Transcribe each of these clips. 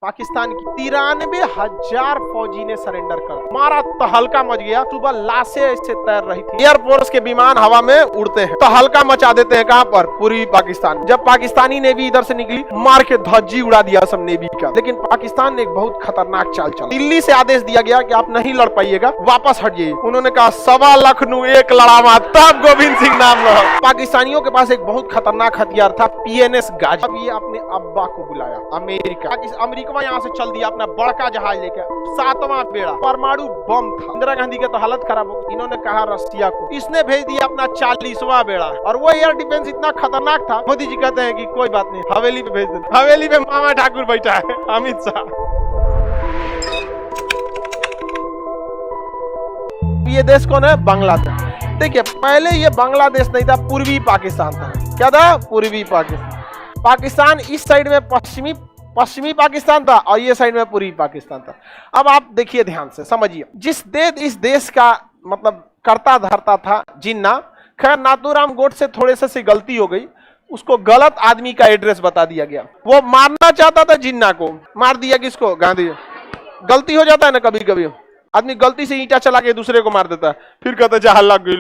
पाकिस्तान की 93,000 फौजी ने सरेंडर कर मारा। तहलका मच गया। सुबह लाशें ऐसे तैर रही थी। एयरफोर्स के विमान हवा में उड़ते हैं, तहलका मचा देते हैं। कहां पर? पूर्वी पाकिस्तान। जब पाकिस्तानी नेवी इधर से निकली, मार के धज्जी उड़ा दिया सब नेवी का। लेकिन पाकिस्तान ने एक बहुत खतरनाक चाल चला। दिल्ली से आदेश दिया गया कि आप नहीं लड़ पाइएगा, वापस हट जाइए। उन्होंने कहा 1.25 लाख एक लड़ावा, तब गोविंद सिंह नाम लड़ा। पाकिस्तानियों के पास एक बहुत खतरनाक हथियार था, PNS गाजी। अब ये अपने अब्बा को बुलाया, अमेरिका यहाँ से चल दिया अपना बड़का जहाज लेकर। 7वां बेड़ा परमाणु बम था। इंदिरा गांधी के तो हालत खराब हो गई। इन्होंने कहा रसिया को, इसने भेज दिया अपना 40वां बेड़ा। और वो एयर डिफेंस इतना खतरनाक था, मोदी जी कहते हैं कि कोई बात नहीं, हवेली पे भेज देते। हवेली पे मामा ठाकुर बैठा है, अमित शाह। ये देश कौन है? बांग्लादेश। देखिए, पहले ये बांग्लादेश नहीं था, पूर्वी पाकिस्तान था। क्या था? पूर्वी पाकिस्तान। पाकिस्तान इस साइड में पश्चिमी पाकिस्तान था और ये साइड में पूर्वी पाकिस्तान था। अब आप देखिए, ध्यान से समझिए। इस देश का मतलब करता धरता था जिन्ना। खैर, नाथूराम गोडसे थोड़े से गलती हो गई, उसको गलत आदमी का एड्रेस बता दिया गया। वो मारना चाहता था जिन्ना को, मार दिया किसको? गांधी। गलती हो जाता है ना कभी कभी, आदमी गलती से ईंटा चला के दूसरे को मार देता है, फिर कहता है जहां लग गई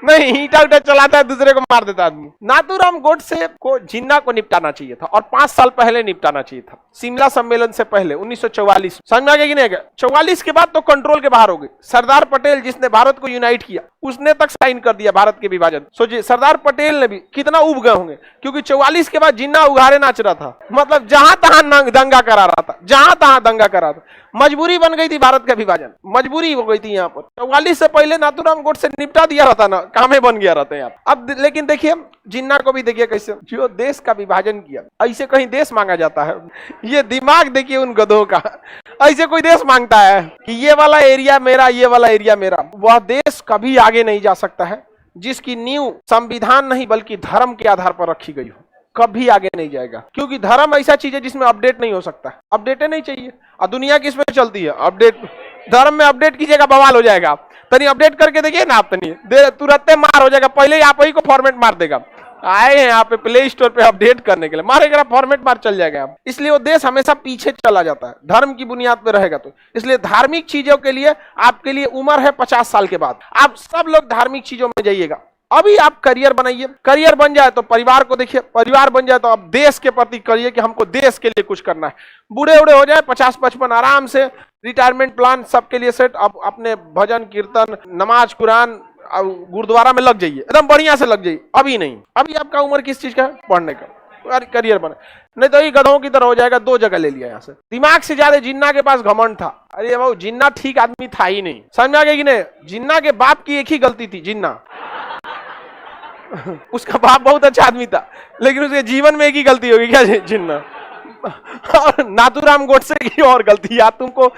नहीं, ईंटा उठा चलाता है, दूसरे को मार देता आदमी। नाथूराम गोडसे को जिन्ना को निपटाना चाहिए था और 5 साल पहले निपटाना चाहिए था, शिमला सम्मेलन से पहले 1944। समझ में आ गया कि नहीं? 44 के बाद तो कंट्रोल के बाहर हो गई। सरदार पटेल जिसने भारत को यूनाइट किया, उसने तक साइन कर दिया भारत के विभाजन। सोचिए, सरदार पटेल ने भी कितना उब गए होंगे, क्योंकि 44 के बाद जिन्ना उघारे नाच रहा था। मतलब जहां तहां दंगा करा रहा था, जहां तहां दंगा करा था। मजबूरी बन गई थी भारत का विभाजन, मजबूरी हो गई थी यहाँ पर। 44 से पहले नाथूराम गोडसे निपटा दिया रहता ना, कामे बन गया रहता है। अब लेकिन देखिए, जिन्ना को भी देखिए कैसे, जो देश का विभाजन किया, ऐसे कहीं देश मांगा जाता है? ये दिमाग देखिए उन गधों का। ऐसे कोई देश मांगता है कि ये वाला एरिया मेरा, ये वाला एरिया मेरा? वह देश कभी आगे नहीं जा सकता है जिसकी नींव संविधान नहीं बल्कि धर्म के आधार पर रखी गई हो। कभी आगे नहीं जाएगा, क्योंकि धर्म ऐसा चीज है जिसमें अपडेट नहीं हो सकता। अपडेट नहीं चाहिए। और दुनिया किस में चलती है? अपडेट। धर्म में अपडेट कीजिएगा, बवाल हो जाएगा। तनी अपडेट करके देखिए ना आप, तनी तुरंत मार हो जाएगा। पहले आप ही को फॉर्मेट मार देगा। आए हैं यहाँ पे प्ले स्टोर पे अपडेट करने के लिए, मारेगा फॉर्मेट मार, चल जाएगा आप। इसलिए वो देश हमेशा पीछे चला जाता है, धर्म की बुनियाद पे रहेगा तो। इसलिए धार्मिक चीजों के लिए आपके लिए उम्र है 50 साल के बाद। आप सब लोग धार्मिक चीजों में जाइएगा। अभी आप करियर बनाइए, करियर बन जाए तो परिवार को देखिए, परिवार बन जाए तो आप देश के प्रति करिए कि हमको देश के लिए कुछ करना है। बूढ़े उड़े हो जाए 50-55, आराम से रिटायरमेंट प्लान सबके लिए सेट। अब अपने भजन कीर्तन, नमाज, कुरान, गुरुद्वारा में लग जाइए, एकदम बढ़िया से लग जाइए। अभी नहीं, अभी आपका उम्र किस चीज का है? पढ़ने का। करियर बना, नहीं तो ये गधों की तरह हो जाएगा। 2 जगह ले लिया यहाँ से। दिमाग से ज्यादा जिन्ना के पास घमंड था। अरे बाबू, जिन्ना ठीक आदमी था ही नहीं। समझ में आ गया कि नहीं? जिन्ना के बाप की एक ही गलती थी, जिन्ना उसका बाप बहुत अच्छा आदमी था, लेकिन उसके जीवन में एक ही गलती होगी, क्या? जिन्ना। और नाथूराम गोडसे की और गलती याद तुमको,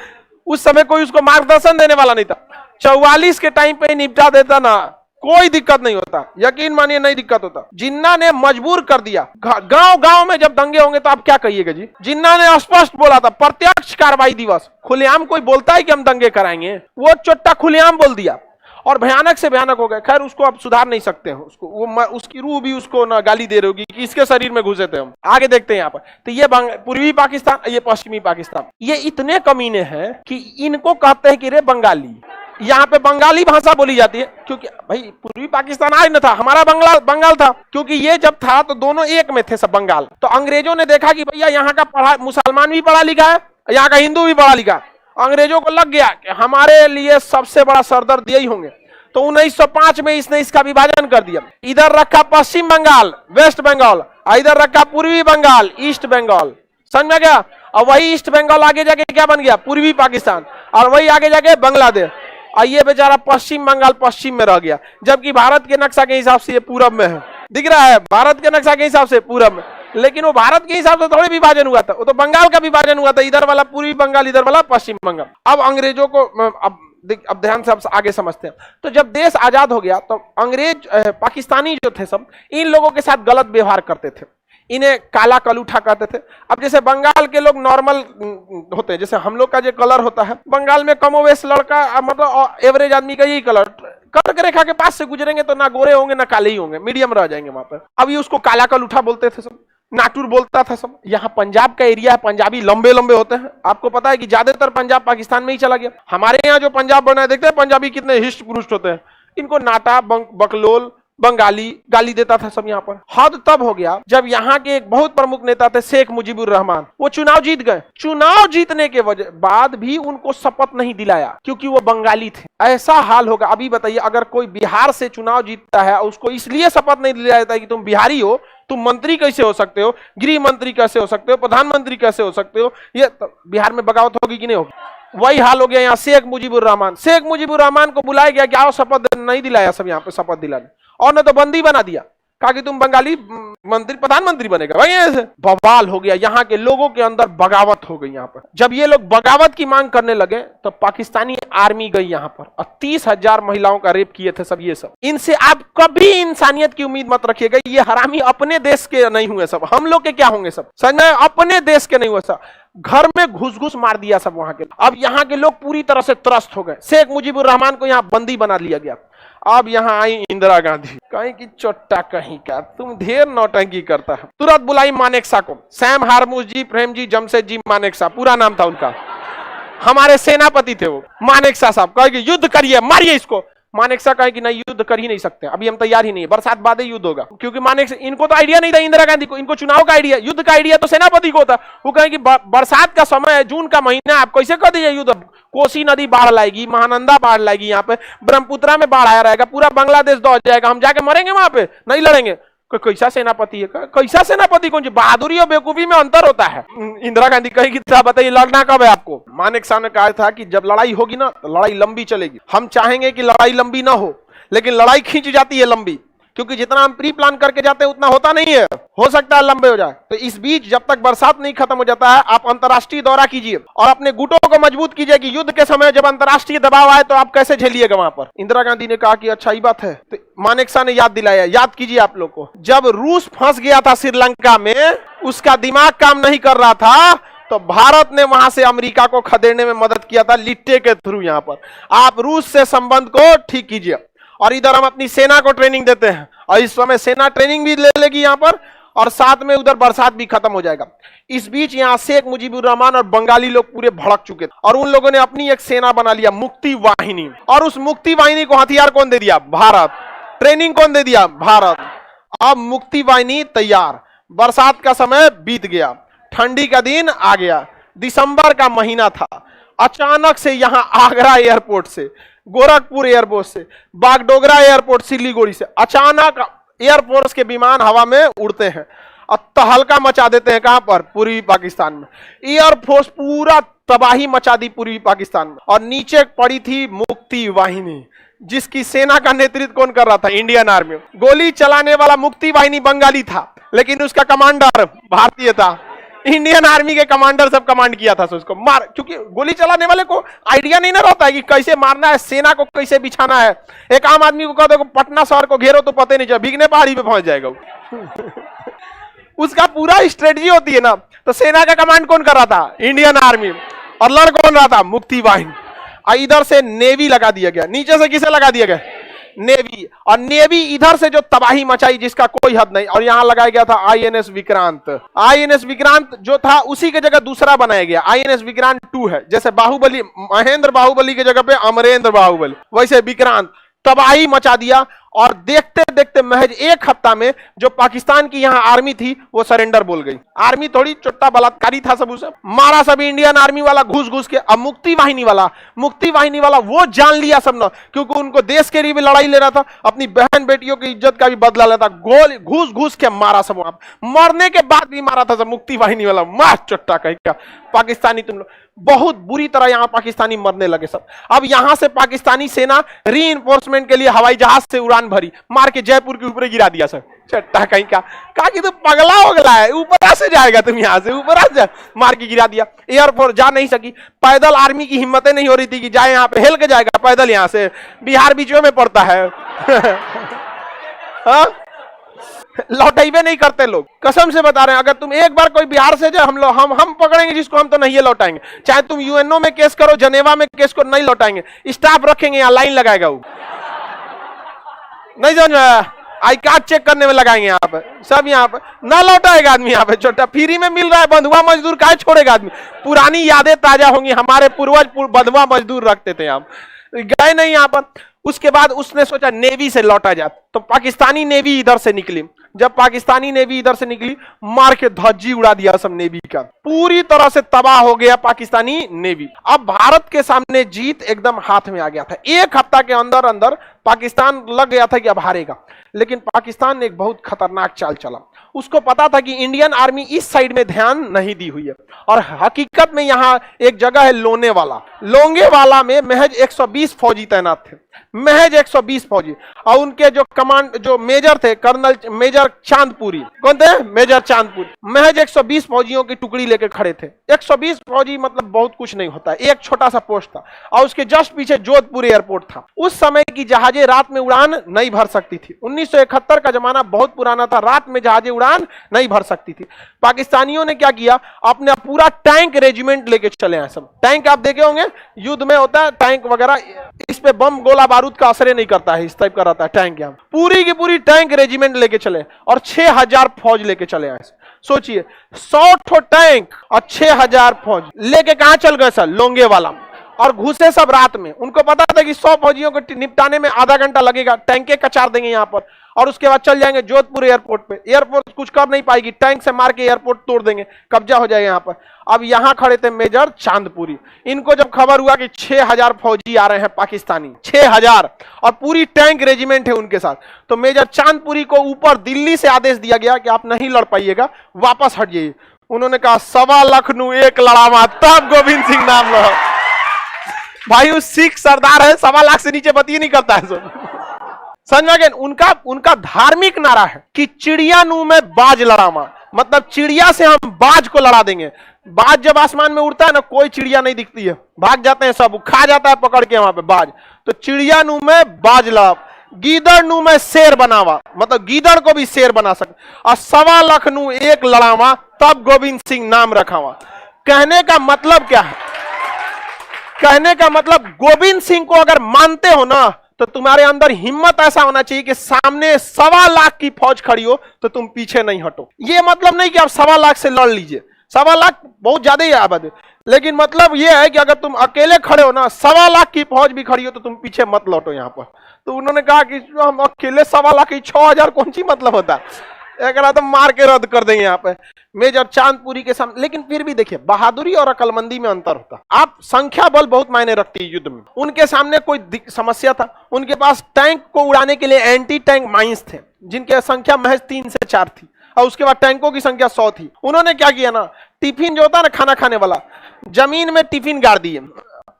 उस समय कोई उसको मार्गदर्शन देने वाला नहीं था। 44 के टाइम पे निपटा देता ना, कोई दिक्कत नहीं होता। यकीन मानिए, नहीं दिक्कत होता। जिन्ना ने मजबूर कर दिया। गांव में जब दंगे होंगे तो आप क्या कहिएगा जी? जिन्ना ने स्पष्ट बोला था, प्रत्यक्ष कार्रवाई दिवस। खुलेआम कोई बोलता है कि हम दंगे कराएंगे? वो चोट्टा खुलेआम बोल दिया और भयानक से भयानक हो गए। खैर, उसको अब सुधार नहीं सकते हैं। उसकी रूह भी उसको ना गाली दे रही होगी कि इसके शरीर में घुसे थे हम। आगे देखते हैं यहाँ पर। तो ये पूर्वी पाकिस्तान, ये पश्चिमी पाकिस्तान, ये इतने कमीने हैं कि इनको कहते हैं कि रे बंगाली। यहाँ पे बंगाली भाषा बोली जाती है, क्योंकि भाई पूर्वी पाकिस्तान आज न था, हमारा बंगाल था। क्योंकि ये जब था तो दोनों एक में थे सब, बंगाल। तो अंग्रेजों ने देखा कि भैया यहाँ का मुसलमान भी पढ़ा लिखा है, यहाँ का हिंदू भी पढ़ा लिखा है। अंग्रेजों को लग गया कि हमारे लिए सबसे बड़ा सरदर्द यही होंगे। तो 1905 में इसने इसका विभाजन कर दिया। इधर रखा पश्चिम बंगाल, वेस्ट बंगाल, इधर रखा पूर्वी बंगाल, ईस्ट बंगाल। समझ में गया? और वही ईस्ट बंगाल आगे जाके क्या बन गया? पूर्वी पाकिस्तान। और वही आगे जाके बांग्लादेश। और ये बेचारा पश्चिम बंगाल पश्चिम में रह गया, जबकि भारत के नक्शा के हिसाब से ये पूरब में है। दिख रहा है? भारत के नक्शा के हिसाब से पूरब में। लेकिन वो भारत के हिसाब से थोड़े विभाजन हुआ था, वो तो बंगाल का विभाजन हुआ था। इधर वाला पूर्वी बंगाल, इधर वाला पश्चिम बंगाल। अब अंग्रेजों को अब ध्यान से आगे समझते हैं। तो जब देश आजाद हो गया तो अंग्रेज पाकिस्तानी जो थे सब, इन लोगों के साथ गलत व्यवहार करते थे। इन्हें काला कलूठा कहते थे। अब जैसे बंगाल के लोग नॉर्मल होते हैं, जैसे हम लोग का जो कलर होता है, बंगाल में कमोवेश लड़का मतलब एवरेज आदमी का यही कलर, कर्क रेखा के पास से गुजरेंगे तो ना गोरे होंगे ना काले ही होंगे, मीडियम रह जाएंगे वहां पर। अब ये उसको काला कलूठा बोलते थे सब। नाटुर बोलता था सब। यहाँ पंजाब का एरिया है, पंजाबी लंबे लंबे होते हैं। आपको पता है कि ज्यादातर पंजाब पाकिस्तान में ही चला गया। हमारे यहाँ जो पंजाब बना है, देखते हैं पंजाबी कितने हिष्ट पुरुष होते हैं। इनको नाटा, बकलोल, बंगाली गाली देता था सब यहाँ पर। हद तब हो गया जब यहाँ के एक बहुत प्रमुख नेता थे शेख मुजीबुर रहमान, वो चुनाव जीत गए। चुनाव जीतने के वजह बाद भी उनको शपथ नहीं दिलाया क्योंकि वो बंगाली थे। ऐसा हाल होगा। अभी बताइए, अगर कोई बिहार से चुनाव जीतता है, उसको इसलिए शपथ नहीं दिलाया जाता है कि तुम बिहारी हो, तुम मंत्री कैसे हो सकते हो, गृह मंत्री कैसे हो सकते हो, प्रधानमंत्री कैसे हो सकते हो। ये बिहार में बगावत होगी कि नहीं होगी? वही हाल हो गया यहाँ शेख मुजीबुर रहमान। शेख मुजीबुर रहमान को बुलाया गया कि आओ शपथ, नहीं दिलाया सब यहाँ पे शपथ दिलाने, और न तो बंदी बना दिया, कहा कि तुम बंगाली मंत्री प्रधानमंत्री बनेगा। भाई ऐसे बवाल हो गया। यहाँ के लोगों के अंदर बगावत हो गई। यहाँ पर जब ये लोग बगावत की मांग करने लगे तो पाकिस्तानी आर्मी गई यहाँ पर और 30,000 महिलाओं का रेप किए थे सब। ये सब इनसे आप कभी इंसानियत की उम्मीद मत रखिएगा। ये हरामी अपने देश के नहीं हुए सब, हम लोग के क्या होंगे सब? समझ, अपने देश के नहीं हुए सब। घर में घुस घुस मार दिया सब वहां के। अब यहाँ के लोग पूरी तरह से त्रस्त हो गए। शेख मुजीबुर रहमान को यहाँ बंदी बना लिया गया। अब यहाँ आई इंदिरा गांधी, कहीं की चोट्टा कहीं का, तुम ढेर नौटंकी करता है। तुरंत बुलाई मानेकशॉ को, सैम हारमूस जी, प्रेमजी जमशेद मानेकशॉ पूरा नाम था उनका, हमारे सेनापति थे वो मानेकशॉ साहब। कहे कि युद्ध करिए, मारिए इसको। मानेकशॉ कहे कि नहीं, युद्ध कर ही नहीं सकते, अभी हम तैयार ही नहीं है, बरसात बाद युद्ध होगा। क्योंकि मानेकशॉ, इनको तो आइडिया नहीं था इंदिरा गांधी को, इनको चुनाव का आइडिया, युद्ध का आइडिया तो सेनापति को था। वो कहे कि बरसात का समय है, जून का महीना, आप कैसे कर दीजिए युद्ध? कोसी नदी बाढ़ लाएगी, महानंदा बाढ़ लाएगी, यहाँ पे ब्रह्मपुत्रा में बाढ़ आया रहेगा, पूरा बांग्लादेश दौड़ जाएगा, हम जाके मरेंगे वहां पे, नहीं लड़ेंगे। कैसा सेनापति है? कैसा सेनापति? कौन? बहादुरी और बेवकूफी में अंतर होता है। इंदिरा गांधी कहेगी बताइए लड़ना कब है आपको? मानेकशॉ ने कहा था कि जब लड़ाई होगी ना तो लड़ाई लंबी चलेगी। हम चाहेंगे कि लड़ाई लंबी ना हो, लेकिन लड़ाई खींच जाती है लंबी, क्योंकि जितना हम प्री प्लान करके जाते हैं उतना होता नहीं है, हो सकता है लंबे हो जाए। तो इस बीच जब तक बरसात नहीं खत्म हो जाता है, आप अंतर्राष्ट्रीय दौरा कीजिए और अपने गुटों को मजबूत कीजिए कि युद्ध के समय जब अंतर्राष्ट्रीय दबाव आए तो आप कैसे झेलिएगा वहां पर। इंदिरा गांधी ने कहा कि अच्छा ही बात है। तो मानेकशॉ ने याद दिलाया, याद कीजिए आप लोग को, जब रूस फंस गया था श्रीलंका में, उसका दिमाग काम नहीं कर रहा था, तो भारत ने वहां से अमेरिका को खदेड़ने में मदद किया था लिट्टे के थ्रू। यहां पर आप रूस से संबंध को ठीक कीजिए, और इधर हम अपनी सेना को ट्रेनिंग देते हैं, और इस समय सेना ट्रेनिंग भी ले लेगी यहाँ पर, और साथ में उधर बरसात भी खत्म हो जाएगा। इस बीच यहाँ शेख मुजीबुर रहमान और बंगाली लोग पूरे भड़क चुके थे, और उन लोगों ने अपनी एक सेना बना लिया, मुक्ति वाहिनी। और उस मुक्ति वाहिनी को हथियार कौन दे दिया? भारत। ट्रेनिंग कौन दे दिया? भारत। अब मुक्ति वाहिनी तैयार। बरसात का समय बीत गया, ठंडी का दिन आ गया, दिसंबर का महीना था। अचानक से यहाँ आगरा एयरपोर्ट से, गोरखपुर एयरपोर्ट से, बागडोगरा एयरपोर्ट सिलीगुड़ी से अचानक एयरफोर्स के विमान हवा में उड़ते हैं और तहलका मचा देते हैं। कहां पर? पूर्वी पाकिस्तान में। एयरफोर्स पूरा तबाही मचा दी पूर्वी पाकिस्तान में। और नीचे पड़ी थी मुक्ति वाहिनी, जिसकी सेना का नेतृत्व कौन कर रहा था? Indian army. गोली चलाने वाला मुक्ति वाहिनी बंगाली था, लेकिन उसका कमांडर भारतीय था। इंडियन आर्मी के कमांडर सब कमांड किया था उसको मार, क्योंकि गोली चलाने वाले को आइडिया नहीं ना रहता है कि कैसे मारना है, सेना को कैसे बिछाना है। एक आम आदमी को कह दो पटना शहर को घेरो तो पता नहीं चला, भीगने पहाड़ी पे पहुंच जाएगा उसका पूरा स्ट्रेटजी होती है ना। तो सेना का कमांड कौन कर रहा था? Indian army. और लड़ कौन रहा था? मुक्ति वाहिनी। इधर से नेवी लगा दिया गया, नीचे से किसे लगा दिया गया? नेवी। और नेवी इधर से जो तबाही मचाई जिसका कोई हद नहीं। और यहां लगाया गया था आईएनएस विक्रांत। आईएनएस विक्रांत जो था उसी के जगह दूसरा बनाया गया, आईएनएस विक्रांत 2 है। जैसे बाहुबली, महेंद्र बाहुबली के जगह पे अमरेंद्र बाहुबली, वैसे विक्रांत। तबाही मचा दिया। और देखते देखते महज एक हफ्ता में जो पाकिस्तान की यहाँ आर्मी थी वो सरेंडर बोल गई। आर्मी थोड़ी चोट्टा बलात्कारी था, सब उसे मारा सब इंडियन आर्मी वाला घुस घुस के। अब मुक्ति वाहिनी वाला वो जान लिया सब ना, क्योंकि उनको देश के लिए भी लड़ाई ले रहा था, अपनी बहन बेटियों की इज्जत का भी बदला लेता। गोल घुस घुस के मारा सब वहां, मरने के बाद भी मारा था सब मुक्ति वाहिनी वाला। मार चोट्टा कहीं का पाकिस्तानी, तुम लोग बहुत बुरी तरह यहाँ पाकिस्तानी मरने लगे सब। अब यहां से पाकिस्तानी सेना रीइंफोर्समेंट के लिए हवाई जहाज से उड़ान भरी, मार के जयपुर के ऊपर गिरा दिया सर। चट्टा कहीं का, कहा कि तू पगला हो गया है, ऊपर से जाएगा तुम, यहाँ से ऊपर जा, मार के गिरा दिया। एयरफोर्स जा नहीं सकी, पैदल आर्मी की हिम्मतें नहीं हो रही थी कि जाए यहाँ पे, हेल के जाएगा पैदल, यहाँ से बिहार बीचों में पड़ता है लौटेबे नहीं करते लोग, कसम से बता रहे हैं। अगर तुम एक बार कोई बिहार से जाए, हम पकड़ेंगे जिसको, हम तो नहीं लौटाएंगे। चाहे तुम यूएनओ में केस करो, जनेवा में केस करो, नहीं लौटाएंगे। स्टाफ रखेंगे यहाँ, लाइन लगाएगा वो, नहीं समझ में आया? आई कार्ड चेक करने में लगाएंगे यहाँ पे सब, यहाँ पे ना लौटाएगा आदमी, यहाँ पे छोटा फ्री में मिल रहा है, बंधुआ मजदूर काहे छोड़ेगा आदमी। पुरानी यादें ताजा होंगी, हमारे पूर्वज बंधुआ मजदूर रखते थे, हम गए नहीं यहाँ पर। उसके बाद उसने सोचा नेवी से लौटा जाए, तो पाकिस्तानी नेवी इधर से निकली। जब पाकिस्तानी नेवी इधर से निकली, मार के धज्जी उड़ा दिया सब नेवी का, पूरी तरह से तबाह हो गया पाकिस्तानी नेवी। अब भारत के सामने जीत एकदम हाथ में आ गया था। एक हफ्ता के अंदर अंदर पाकिस्तान लग गया था कि अब हारेगा, लेकिन पाकिस्तान ने एक बहुत खतरनाक चाल चला। उसको पता था कि इंडियन आर्मी इस साइड में ध्यान नहीं दी हुई है, और हकीकत में यहाँ एक जगह है लोनेवाला, लोंगेवाला में महज 120 फौजी तैनात थे, महज 120 फौजी। और उनके जो कमांड जो मेजर थे, कर्नल मेजर चांदपुरी, कौन थे? मेजर चांदपुरी, महज 120 फौजियों की टुकड़ी लेके खड़े थे। 120 फौजी मतलब बहुत कुछ नहीं होता, एक छोटा सा पोस्ट था, और उसके जस्ट पीछे जोधपुर एयरपोर्ट था। उस समय की जहाजें रात में उड़ान नहीं भर सकती थी, 1971 का जमाना बहुत पुराना था, रात में जहाजें उड़ान नहीं भर सकती थी। पाकिस्तानियों ने क्या किया, अपने पूरा टैंक रेजिमेंट लेके चले आए। सब टैंक आप देखे होंगे, युद्ध में होता है टैंक वगैरह, इस पे बम गोला बारूद का असर नहीं करता है, इस टाइप का रहता है टैंक। यहाँ पूरी की पूरी टैंक रेजिमेंट लेके चले, और 6000 फौज लेके चले आए। सोचिए 100 ठो टैंक और 6000 फौज लेके कहां चल गए सर? लोंगेवाला। और घुसे सब रात में, उनको पता था कि 100 फौजियों को निपटाने में आधा घंटा लगेगा, टैंके कचार देंगे यहाँ पर, और उसके बाद चल जाएंगे जोधपुर एयरपोर्ट पे। एयरपोर्ट कुछ कर नहीं पाएगी, टैंक से मार के एयरपोर्ट तोड़ देंगे, कब्जा हो जाएगा यहाँ पर। अब यहाँ खड़े थे मेजर चांदपुरी। इनको जब खबर हुआ कि 6000 फौजी आ रहे हैं पाकिस्तानी, 6000, और पूरी टैंक रेजिमेंट है उनके साथ, तो मेजर चांदपुरी को ऊपर दिल्ली से आदेश दिया गया कि आप नहीं लड़ पाइएगा, वापस हट जाइए। उन्होंने कहा 1.25 लाख नू एक लड़ावा, तब गोविंद सिंह नाम लो। भाई उस सिख सरदार है, 1.25 लाख से नीचे बती नहीं करता है सब। समझ, उनका धार्मिक नारा है कि चिड़िया नू में बाज लड़ावा, मतलब चिड़िया से हम बाज को लड़ा देंगे। बाज जब आसमान में उड़ता है ना, कोई चिड़िया नहीं दिखती है, भाग जाते हैं सब, खा जाता है पकड़ के वहां पे बाज। तो चिड़िया नू में बाज लड़ा, गीदड़ नू में शेर बनावा, मतलब गीदड़ को भी शेर बना सकते, और 1.25 लाख नू एक लड़ावा, तब गोविंद सिंह नाम रखावा। कहने का मतलब क्या है? कहने का मतलब गोविंद सिंह को अगर मानते हो ना, तो तुम्हारे अंदर हिम्मत ऐसा होना चाहिए कि सामने 1.25 लाख की फौज खड़ी हो तो तुम पीछे नहीं हटो। ये मतलब नहीं कि आप 1.25 लाख से लड़ लीजिए, 1.25 लाख बहुत ज्यादा ही आबादी, लेकिन मतलब यह है कि अगर तुम अकेले खड़े हो ना, 1.25 लाख की फौज भी खड़ी हो तो तुम पीछे मत लौटो यहाँ पर। तो उन्होंने कहा कि हम अकेले 1.25 लाख की 6000 कौन सी मतलब होता है, एक तो मार के रद्द कर देंगे यहाँ पे मेजर चांदपुरी के सामने। लेकिन फिर भी देखिए, बहादुरी और अकलमंदी में अंतर होता। आप संख्या बल बहुत मायने रखती है युद्ध में। उनके सामने कोई समस्या था, उनके पास टैंक को उड़ाने के लिए एंटी टैंक माइंस थे, जिनकी संख्या महज 3 से 4 थी, और उसके बाद टैंकों की संख्या 100 थी। उन्होंने क्या किया ना, टिफिन जो होता है ना खाना खाने वाला, जमीन में टिफिन गाड़ दिए,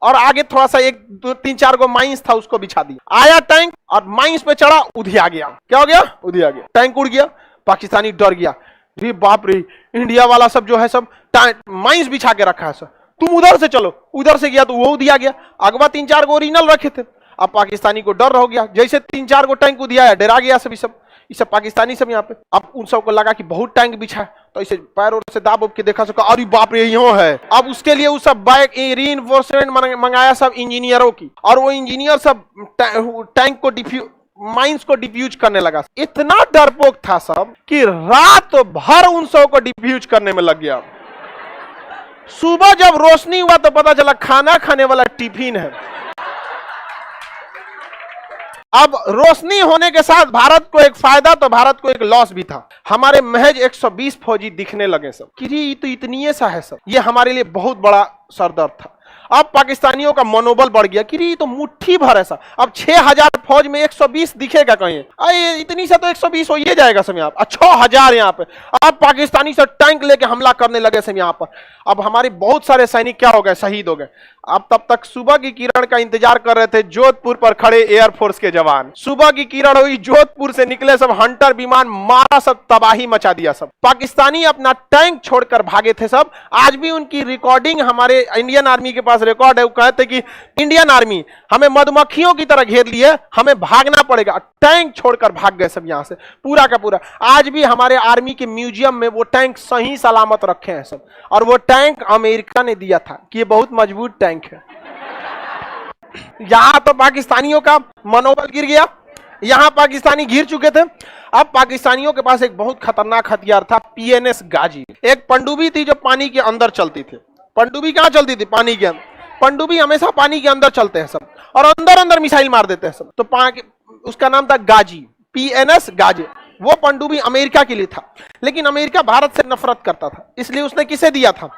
और आगे थोड़ा सा 3-4 को माइंस था उसको बिछा दिया। आया टैंक और माइंस पे चढ़ा, उधिया गया। क्या हो गया? उधिया गया, टैंक उड़ गया। पाकिस्तानी डर गया, रे बाप रे, इंडिया वाला सब जो है सब माइंस बिछा के रखा है सर, तुम उधर से चलो। उधर से गया तो वो दिया गया, अगवा 3-4 को ओरिजिनल रखे थे। अब पाकिस्तानी को डर हो गया, जैसे 3-4 को टैंक को दिया, डरा गया सभी सब, ये सब पाकिस्तानी सब यहाँ पे। अब उन सबको लगा कि बहुत टैंक बिछा है, तो इसे पैरों से दाब उब के देखा, सका अरे बाप रे यहाँ है। अब उसके लिए वो सब बाइक रीइंफोर्समेंट मंगाया सब इंजीनियरों की, और वो इंजीनियर सब टैंक को माइंस को डिफ्यूज करने लगा। इतना डरपोक था सब कि रात भर उन सब को डिफ्यूज करने में लग गया। सुबह जब रोशनी हुआ तो पता चला खाना खाने वाला टिफिन है। अब रोशनी होने के साथ भारत को एक फायदा तो भारत को एक लॉस भी था। हमारे महज 120 फौजी दिखने लगे सब कि ये तो इतनी सा है सब, ये हमारे लिए बहुत बड़ा सरदर्द था। अब पाकिस्तानियों का मनोबल बढ़ गया कि ये तो मुट्ठी भर ऐसा। अब 6000 फौज में 120 दिखेगा कहीं, अरे इतनी सा तो 120 हो ही जाएगा सब यहाँ पर। 6000 यहाँ पे। अब पाकिस्तानी से टैंक लेके हमला करने लगे सब यहाँ पर। अब हमारे बहुत सारे सैनिक क्या हो गए, शहीद हो गए। अब तब तक सुबह की किरण का इंतजार कर रहे थे जोधपुर पर खड़े एयरफोर्स के जवान। सुबह की किरण हुई, जोधपुर से निकले सब हंटर विमान, मारा सब, तबाही मचा दिया सब। पाकिस्तानी अपना टैंक छोड़कर भागे थे सब। आज भी उनकी रिकॉर्डिंग हमारे इंडियन आर्मी के पास रिकॉर्ड है। वो कहते कि इंडियन आर्मी हमें मधुमक्खियों की तरह घेर लिए, हमें भागना पड़ेगा। टैंक छोड़कर भाग गए सब यहाँ से, पूरा का पूरा। आज भी हमारे आर्मी के म्यूजियम में वो टैंक सही सलामत रखे हैं सब। और वो टैंक अमेरिका ने दिया था कि ये बहुत मजबूत टैंक है। यहां तो पाकिस्तानियों का मनोबल गिर गया। यहां पाकिस्तानी घिर चुके थे। अब पाकिस्तानियों के पास एक बहुत खतरनाक हथियार था, पीएनएस गाजी। एक पनडुब्बी थी जो पानी के अंदर चलती थी। पनडुब्बी कहां चलती थी? पानी के अंदर। पनडुब्बी हमेशा पानी के अंदर चलते हैं सब, और अंदर अंदर मिसाइल मार देते हैं सब। तो उसका नाम था गाजी, पीएनएस गाजी। वो पनडुब्बी अमेरिका के लिए था, लेकिन अमेरिका भारत से नफरत करता था, इसलिए उसने किसे दिया था?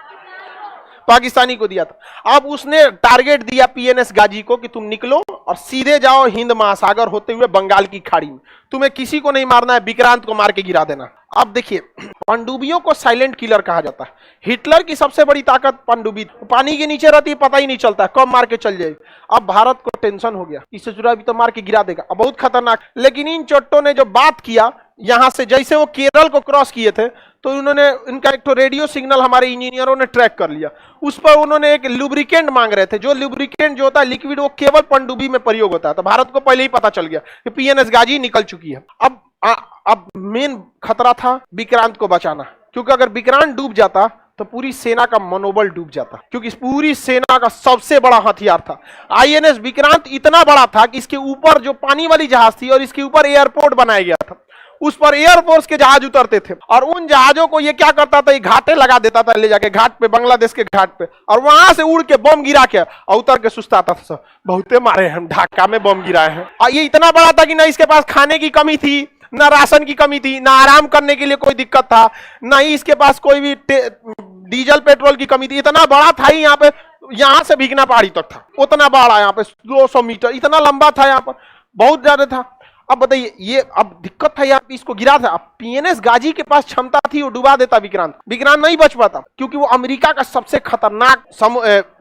पाकिस्तानी को दिया था। अब उसने टारगेट दिया पीएनएस गाजी को कि तुम निकलो और सीधे जाओ हिंद महासागर होते हुए बंगाल की खाड़ी में, तुम्हें किसी को नहीं मारना है, विक्रांत को मार के गिरा देना। अब देखिए, पनडुब्बियों को साइलेंट किलर कहा जाता है। हिटलर की सबसे बड़ी ताकत पनडुब्बी, पानी के नीचे रहती है, पता ही नहीं चलता है कब मार के चल जाएगी। अब भारत को टेंशन हो गया, इससे जुड़ा भी तो मार के गिरा देगा, अब बहुत खतरनाक। लेकिन इन चोट्टों ने जो बात किया, यहां से जैसे वो केरल को क्रॉस किए थे, तो उन्होंने इनका एक तो रेडियो सिग्नल हमारे इंजीनियरों ने ट्रैक कर लिया। उस पर उन्होंने एक लुब्रिकेंट मांग रहे थे, जो लुब्रिकेंट जो होता है लिक्विड, वो केवल पनडुब्बी में प्रयोग होता है। तो भारत को पहले ही पता चल गया कि पीएनएस गाजी निकल चुकी है। अब मेन खतरा था विक्रांत को बचाना, क्योंकि अगर विक्रांत डूब जाता तो पूरी सेना का मनोबल डूब जाता, क्योंकि पूरी सेना का सबसे बड़ा हथियार था आईएनएस विक्रांत। इतना बड़ा था कि इसके ऊपर जो पानी वाली जहाज थी और इसके ऊपर एयरपोर्ट बनाया गया था, उस पर एयरफोर्स के जहाज उतरते थे, और उन जहाजों को ये क्या करता था, ये घाटे लगा देता था ले जाके घाट पे, बांग्लादेश के घाट पे, और वहां से उड़ के बम गिरा के और उतर के सुस्ताता था। बहुते मारे हम ढाका में बम गिराए हैं। और ये इतना बड़ा था कि ना इसके पास खाने की कमी थी, ना राशन की कमी थी, ना आराम करने के लिए कोई दिक्कत था, ना ही इसके पास कोई भी डीजल पेट्रोल की कमी थी। इतना बड़ा था ही यहाँ पे, यहाँ से भीगना पहाड़ी तक था, उतना बड़ा यहाँ पे 200 मीटर इतना लंबा था, यहाँ पर बहुत ज्यादा था। अब बताइए, ये अब दिक्कत था यार, इसको गिरा था। अब पीएनएस गाजी के पास क्षमता थी, वो डुबा देता विक्रांत नहीं बच पाता, क्योंकि वो अमेरिका का सबसे खतरनाक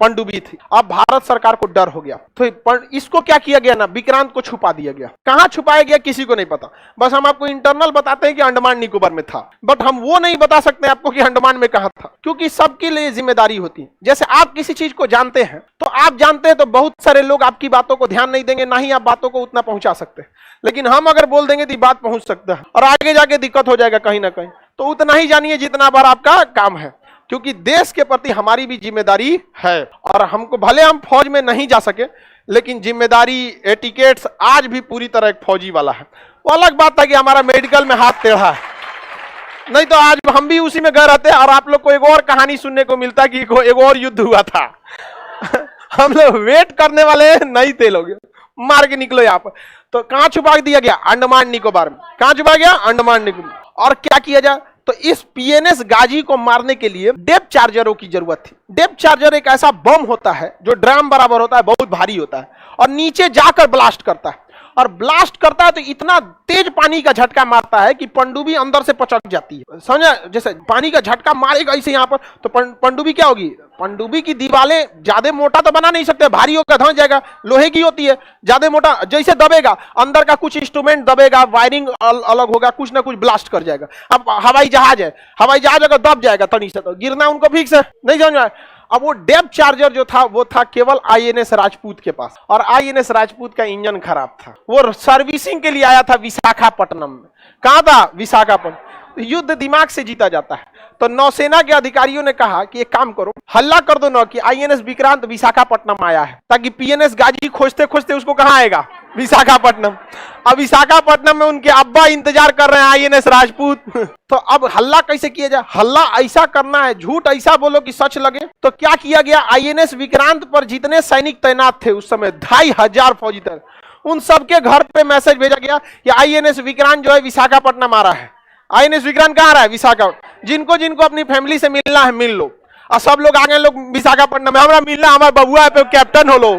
पनडुब्बी थी। अब भारत सरकार को डर हो गया, तो इसको क्या किया गया ना, विक्रांत को छुपा दिया गया। कहां छुपाया गया किसी को नहीं पता, बस हम आपको इंटरनल बताते हैं कि अंडमान निकोबार में था, बट हम वो नहीं बता सकते आपको कि अंडमान में कहां था, क्योंकि सबके लिए जिम्मेदारी होती है। जैसे आप किसी चीज को जानते हैं, तो आप जानते हैं तो बहुत सारे लोग आपकी बातों को ध्यान नहीं देंगे, ना ही आप बातों को उतना पहुंचा सकते हैं। लेकिन हम अगर बोल देंगे तो बात पहुंच सकता है, और आगे जाके दिक्कत हो जाएगा कहीं ना कहीं। तो उतना ही जानिए जितना बार आपका काम है, क्योंकि देश के प्रति हमारी भी जिम्मेदारी है। और हमको भले हम फौज में नहीं जा सके, लेकिन जिम्मेदारी, एटिकेट्स आज भी पूरी तरह एक फौजी वाला है। वो अलग बात था कि हमारा मेडिकल में हाथ टेढ़ा है, नहीं तो आज हम भी उसी में गए रहते। और आप लोग को एक और कहानी सुनने को मिलता कि एक और युद्ध हुआ था। हम लोग वेट करने वाले नहीं थे, लोग मार के निकलो यहाँ पर। तो कहां छुपा दिया गया? अंडमान निकोबार में। कहां छुपा गया? अंडमान निकोबार। और क्या किया जाए, तो इस पीएनएस गाजी को मारने के लिए डेप्थ चार्जरों की जरूरत थी। डेप्थ चार्जर एक ऐसा बम होता है जो ड्रम बराबर होता है, बहुत भारी होता है, और नीचे जाकर ब्लास्ट करता है। और ब्लास्ट करता है तो इतना तेज पानी का झटका मारता है कि पनडुब्बी अंदर से पचक जाती है। समझा? जैसे पानी का झटका मारेगा इसे यहाँ पर, तो पनडुब्बी क्या होगी? पनडुब्बी की दीवारें ज्यादा मोटा तो बना नहीं सकते, भारी होकर धंस जाएगा, लोहे की होती है, ज्यादा मोटा जैसे दबेगा, अंदर का कुछ इंस्ट्रूमेंट दबेगा, वायरिंग अलग होगा, कुछ ना कुछ ब्लास्ट कर जाएगा। अब हवाई जहाज है, हवाई जहाज अगर दब जाएगा तनी से तो गिरना उनको फिक्स है, नहीं समझ में? अब वो डेप्थ चार्जर जो था वो था केवल आईएनएस राजपूत के पास, और आईएनएस राजपूत का इंजन खराब था। वो सर्विसिंग के लिए आया था विशाखापट्टनम में। कहां था? विशाखापट्टनम। युद्ध दिमाग से जीता जाता है। तो नौसेना के अधिकारियों ने कहा कि एक काम करो, हल्ला कर दो ना कि आईएनएस विक्रांत विशाखापट्टनम आया है, ताकि पीएनएस गाजी खोजते खोजते उसको कहां आएगा? विशाखापट्टनम। अब विशाखापट्टनम में उनके अब्बा इंतजार कर रहे हैं आईएनएस राजपूत। तो अब हल्ला कैसे किया जाए? हल्ला ऐसा करना है, झूठ ऐसा बोलो कि सच लगे। तो क्या किया गया? आईएनएस विक्रांत पर जितने सैनिक तैनात थे उस समय 2500 फौजी थे, उन सबके घर पे मैसेज भेजा गया कि आईएनएस विक्रांत जो है विशाखापट्टनम आ रहा है। आईएनएस विक्रांत कहाँ आ रहा है? विशाखापट्टनम। जिनको जिनको अपनी फैमिली से मिलना है मिल लो। और सब लोग आ गए, लोग विशाखापट्टनम में हमारा मिलना, हमारा बबुआ पे कैप्टन हो लो,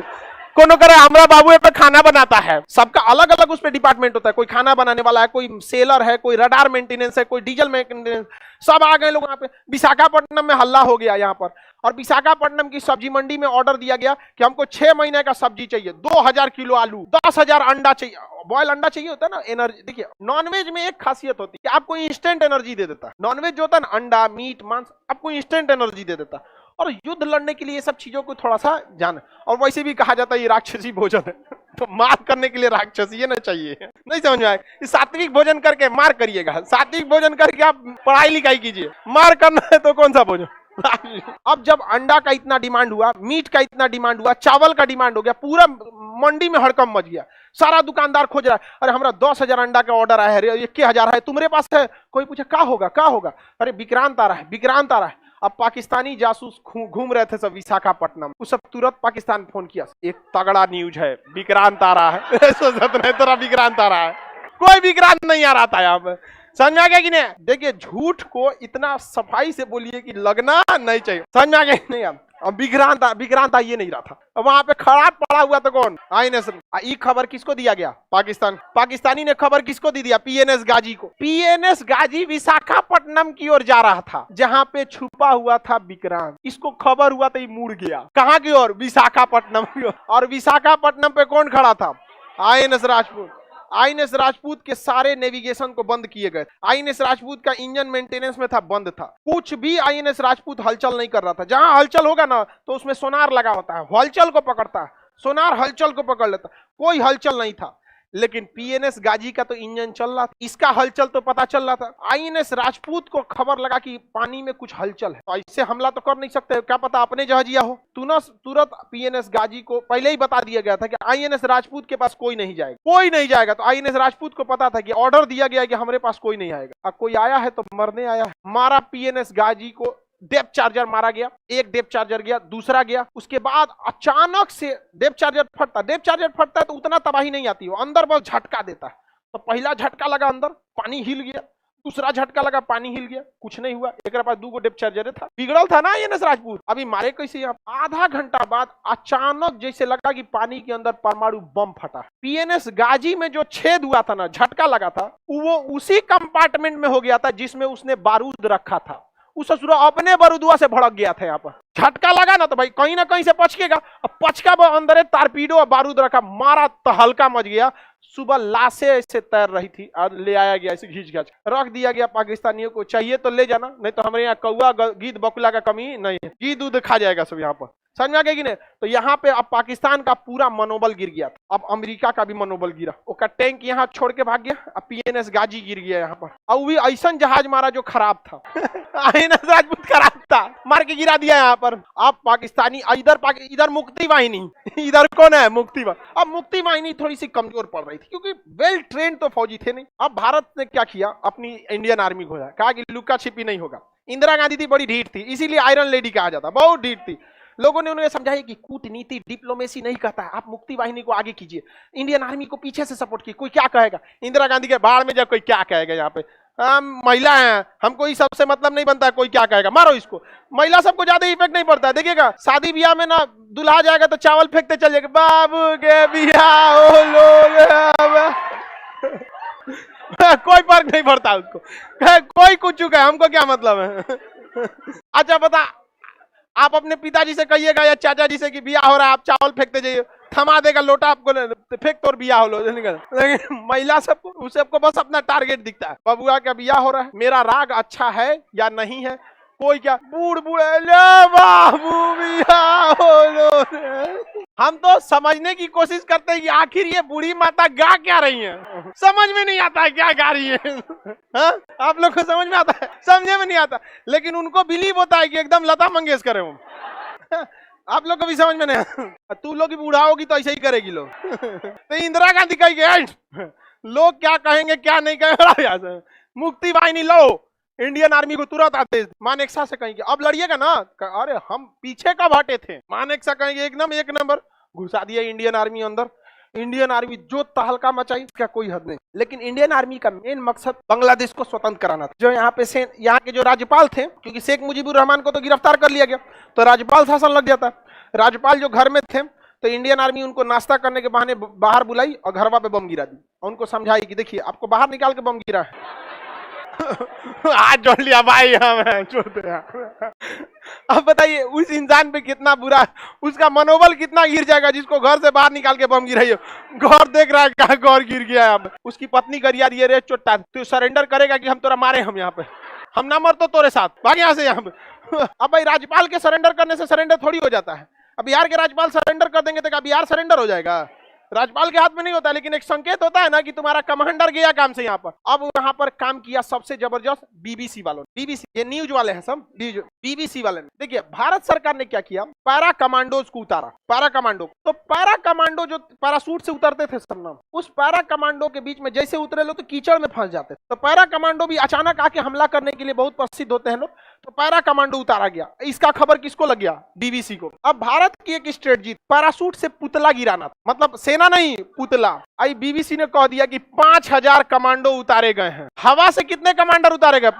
कोनो करे हमारा बाबू पे खाना बनाता है। सबका अलग अलग उस पे डिपार्टमेंट होता है, कोई खाना बनाने वाला है, कोई सेलर है, कोई रडार मेंटेनेंस है, कोई डीजल मेंटेनेंस, सब आ गए लोग यहाँ पे। विशाखापट्टनम में हल्ला हो गया यहाँ पर। और विशाखापट्टनम की सब्जी मंडी में ऑर्डर दिया गया कि हमको 6 महीने का सब्जी चाहिए, 2000 किलो आलू, 10,000 अंडा चाहिए, बॉयल अंडा चाहिए होता है ना, एनर्जी। देखिए नॉनवेज में एक खासियत होती है कि आपको इंस्टेंट एनर्जी दे देता है। नॉनवेज जो होता है ना, अंडा, मीट, मांस, आपको इंस्टेंट एनर्जी दे देता है। और युद्ध लड़ने के लिए ये सब चीजों को थोड़ा सा जाना। और वैसे भी कहा जाता है ये राक्षसी भोजन है, तो मार करने के लिए राक्षसी ये ना चाहिए, नहीं समझ में आए? सात्विक भोजन करके मार करिएगा, सात्विक भोजन करके आप पढ़ाई लिखाई कीजिए। मार करना है तो कौन सा भोजन? अब जब अंडा का इतना डिमांड हुआ, मीट का इतना डिमांड हुआ, चावल का डिमांड हो गया, पूरा मंडी में हड़कंप मच गया। सारा दुकानदार खोज रहा है, अरे हमारा 10,000 अंडा का ऑर्डर आया है, 21,000 है, तुम्हारे पास है? कोई पूछे क्या होगा क्या होगा, अरे विक्रांत आ रहा है, विक्रांत आ रहा है। अब पाकिस्तानी जासूस घूम रहे थे सब विशाखापट्टनम, उस सब तुरंत पाकिस्तान फोन किया, एक तगड़ा न्यूज है, विक्रांत आ रहा है। सोचत नहीं तेरा विक्रांत आ रहा है, कोई विक्रांत नहीं आ रहा था यहाँ पे। समझ में आ गया कि नहीं? देखिए झूठ को इतना सफाई से बोलिए कि लगना नहीं चाहिए। समझ में आ गया नहीं? अब विक्रांत आ ये नहीं रहा था, वहां पे खड़ा पड़ा हुआ था कौन? आईएनएस। ये खबर किसको दिया गया? पाकिस्तानी ने खबर किसको दी दिया? पीएनएस गाजी को। पीएनएस गाजी विशाखापट्टनम की ओर जा रहा था, जहां पे छुपा हुआ था विक्रांत। इसको खबर हुआ तो ये मुड़ गया, कहां की ओर? विशाखापट्टनम की ओर। और विशाखापट्टनम पे कौन खड़ा था? आईएनएस राजपूत। आईएनएस राजपूत के सारे नेविगेशन को बंद किए गए। आईएनएस राजपूत का इंजन मेंटेनेंस में था, बंद था, कुछ भी आईएनएस राजपूत हलचल नहीं कर रहा था। जहां हलचल होगा ना तो उसमें सोनार लगा होता है, हलचल को पकड़ता है, सोनार हलचल को पकड़ लेता। कोई हलचल नहीं था, लेकिन पीएनएस गाजी का तो इंजन चल रहा था, इसका हलचल तो पता चल रहा था। आईएनएस राजपूत को खबर लगा कि पानी में कुछ हलचल है, तो ऐसे हमला तो कर नहीं सकते, क्या पता अपने जहाजिया हो। तुरंत पीएनएस गाजी को पहले ही बता दिया गया था कि आईएनएस राजपूत के पास कोई नहीं जाएगा। तो आईएनएस राजपूत को पता था कि ऑर्डर दिया गया है कि हमारे पास कोई नहीं आएगा। अब कोई आया है तो मरने आया है। मारा पीएनएस गाजी को, डेप्थ चार्जर मारा गया, एक डेप्थ चार्जर गया, दूसरा गया। उसके बाद अचानक से डेप्थ चार्जर फटता है तो उतना तबाही नहीं आती, वो अंदर बस झटका देता है। तो पहला झटका लगा अंदर, पानी हिल गया, दूसरा झटका लगा, पानी हिल गया, कुछ नहीं हुआ। एक पास 2 डेप्थ चार्जर था, बिगड़ल था ना आईएनएस राजपूत। अभी मारे कैसे? आधा घंटा बाद अचानक जैसे लगा कि पानी के अंदर परमाणु बम फटा। पीएनएस गाजी में जो छेद हुआ था ना, झटका लगा था, वो उसी कंपार्टमेंट में हो गया था जिसमें उसने बारूद रखा था। उस ससुरा अपने बारूदुआ से भड़क गया था। यहाँ पर झटका लगा ना तो भाई कहीं ना कहीं से पचकेगा। अब पचका अंदर तारपीडो और बारूद रखा, मारा तो हल्का मच गया। सुबह लाशें ऐसे तैर रही थी, ले आया गया, ऐसे घींच घाच रख दिया गया। पाकिस्तानियों को चाहिए तो ले जाना, नहीं तो हमारे यहाँ कौआ गीद बकुला का कमी नहीं है, घी दूध खा जाएगा सब यहाँ पर। समझ में आ गया कि नहीं? तो यहाँ पे अब पाकिस्तान का पूरा मनोबल गिर गया, अब अमेरिका का भी मनोबल गिरा। उसका टैंक यहाँ छोड़ के भाग गया, अब पीएनएस गाजी गिर गया यहाँ पर। अब भी ऐसा जहाज मारा जो खराब था। आईएनएस राजपूत खराब था, मार के गिरा दिया यहाँ पर। अब पाकिस्तानी इधर मुक्ति वाहिनी, इधर कौन है? मुक्ति वाहिनी। अब मुक्ति वाहिनी थोड़ी सी कमजोर पड़ रही थी क्योंकि वेल ट्रेन तो फौजी थे नहीं। अब भारत ने क्या किया? अपनी इंडियन आर्मी को कहा कि लुका छिपी नहीं होगा। इंदिरा गांधी थी, बड़ी ढीठ थी, इसीलिए आयरन लेडी कहा जाता, बहुत ढीठ थी। लोगों ने उन्हें समझाया कि कूटनीति डिप्लोमेसी नहीं कहता है, आप मुक्ति वाहिनी को आगे कीजिए, इंडियन आर्मी को पीछे से सपोर्ट कीजिए, कोई क्या कहेगा? इंदिरा गांधी के बाढ़ में जब कोई क्या कहेगा? यहाँ पे हम महिला हैं, हमको इस सबसे मतलब नहीं बनता है, कोई क्या कहेगा, मारो इसको। महिला सबको ज्यादा इफेक्ट नहीं पड़ता है। देखिएगा शादी ब्याह में ना दुल्हा जाएगा तो चावल फेंकते चलेगा, बाबू के बियाह हो लोग। कोई फर्क नहीं पड़ता उसको, कोई कुछ चुका है, हमको क्या मतलब है। अच्छा बता, आप अपने पिताजी से कहिएगा या चाचा जी से कि बियाह हो रहा है, आप चावल फेंकते जाइए, थमा देगा लोटा आपको, फेंक तो बियाह हो लो। लेकिन महिला सबको बस अपना टारगेट दिखता है, बबुआ का बियाह हो रहा है, मेरा राग अच्छा है या नहीं है, कोई क्या बूढ़ लो बाबू बियाह हो लो। हम तो समझने की कोशिश करते हैं कि आखिर ये बूढ़ी माता गा क्या रही है, समझ में नहीं आता है क्या गा रही है। हा? आप लोग को समझ में आता है? समझे में नहीं आता, लेकिन उनको बिलीव होता है कि एकदम लता मंगेशकर है वो। आप लोग को भी समझ में नहीं, तू लोग बूढ़ा होगी तो ऐसे ही करेगी लोग। तो इंदिरा गांधी कहेगी लोग क्या कहेंगे क्या नहीं कहेंगे, मुक्ति वाहिनी लो, इंडियन आर्मी को तुरंत आदेश। मानेकशा से कहेंगे अब लड़िएगा ना, अरे हम पीछे कब हटे थे। मानेकशा कहेंगे एकदम एक नंबर, घुसा दिया इंडियन आर्मी अंदर। इंडियन आर्मी जो तहलका मचाई इसका कोई हद नहीं। लेकिन इंडियन आर्मी का मेन मकसद बांग्लादेश को स्वतंत्र कराना था। जो यहाँ पे यहाँ के जो राज्यपाल थे, क्योंकि शेख मुजीबुर रहमान को तो गिरफ्तार कर लिया गया, तो राज्यपाल शासन लग जाता। राज्यपाल जो घर में थे तो इंडियन आर्मी उनको नाश्ता करने के बहाने बाहर बुलाई और घरवा पे बम गिरा दी, और उनको समझाई कि देखिए आपको बाहर निकाल के बम गिरा है। आज जोड़ लिया भाई, हमें छोड़ते हैं। अब बताइए उस इंसान पे कितना बुरा, उसका मनोबल कितना गिर जाएगा जिसको घर से बाहर निकाल के बम गिराई हो। घर देख रहा है कहाँ घर गिर गया यहाँ पे। उसकी पत्नी कर यार ये रे चोटा, तू सरेंडर करेगा कि हम तोरा मारे, हम यहाँ पे हम ना मर तो तोरे साथ भाग यहाँ से यहाँ पे। अब भाई राज्यपाल के सरेंडर करने से सरेंडर थोड़ी हो जाता है। अब बिहार के राज्यपाल सरेंडर कर देंगे तो क्या बिहार सरेंडर हो जाएगा? राज्यपाल के हाथ में नहीं होता, लेकिन एक संकेत होता है ना कि तुम्हारा कमांडर गया काम से यहाँ पर। अब यहाँ पर काम किया सबसे जबरदस्त बीबीसी वालों ने। बीबीसी ये न्यूज वाले हैं सब, बीबीसी वाले ने। देखिए भारत सरकार ने क्या किया, पैरा कमांडोज को उतारा। पैरा कमांडो, तो पैरा कमांडो जो पैराशूट से उतरते थे सब नाम, उस पैरा कमांडो के बीच में जैसे उतरे लोग तो कीचड़ में फंस जाते। तो पैरा कमांडो भी अचानक आके हमला करने के लिए बहुत प्रसिद्ध होते हैं लोग, तो पैरा कमांडो उतारा गया। इसका खबर किसको लग गया, बीबीसी को। अब भारत की एक स्ट्रेटजी पैराशूट से पुतला गिराना था, मतलब सेना नहीं पुतला। आई बीबीसी ने कह दिया कि 5000 कमांडो उतारे गए हैं। हवा से कितने कमांडर उतारे गए?